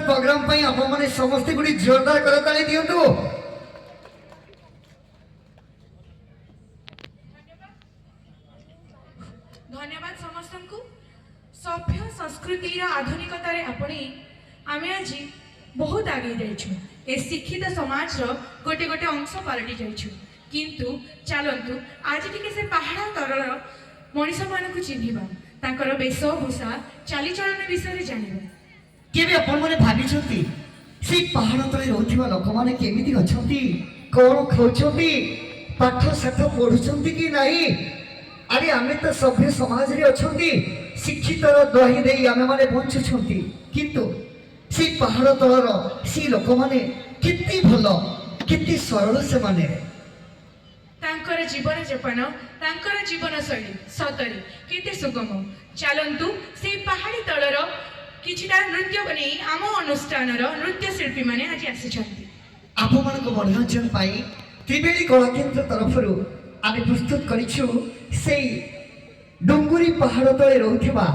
Programme आप समस्त गुड़ी जोरदार करताली दियंतु। धन्यवाद समस्त को सभ्य संस्कृति आधुनिकतार आपणे आमे आज बहुत आगे जाइछु। ए शिक्षित समाज गोटे गोटे अंश पलटि जाइछु। किंतु चलंतु आज टिके से पहाड़ तरल मनीष मान को चिन्हिबा, तांकर वेशभूषा चालीचलन विषय जानिबा। केबे अपन माने भाबिछंती से पहाड़ तले रहउथिबा लोक माने केमिति अछंती, कोन खाउछंती, पाठ साठ पढुछंती कि नाही? अरे आमे तो सभ्य समाज रे अछंती, शिक्षित दही देई आमे माने बंचुछंती, किंतु से पहाड़ तलर से लोक माने किति भलो किति सरल से माने। तांकर जीवन यापन तांकर जीवन शैली सतरी केते सुगम। चलंतु से पहाड़ी तलर किछिटा नृत्य बने आम अनुष्ठान नृत्य शिल्पी माने आज आसिछंती। आप मानक मनोरंजन पाई त्रिवेणी कला केंद्र तरफरु आमे प्रस्तुत करिछु से डुंगुरी पहाड़ तले रहउथिबा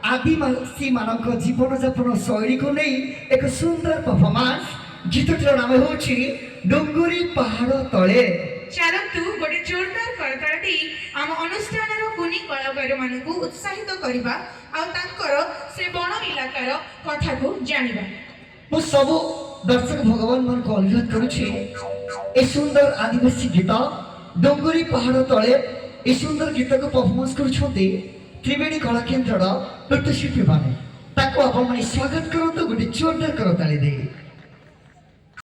आदिवासी मानक जीवन यापन शैली को नहीं एक सुंदर परफॉर्मेंस। गीतटीर नाम होछि डुंगुरी पहाड़ तले। चलंतु गोटे जोरदार करताळटी आम अनुष्ठान गुणी कलाकार मानकु उत्साहित करबा आ तांकर से बण इलाकार कथा को जानिबा। मु सब दर्शक भगवान मन को अनुरोध करुछि ए सुंदर आदिवासी गीत डुंगुरी पहाड़ तले ए सुंदर गीत को परफॉर्मेंस करुछंती त्रिवेणी कला केंद्र नृत्यशिल्पी माने। ताको आपण माने स्वागत करंतु गोटे जोरदार करताली दे।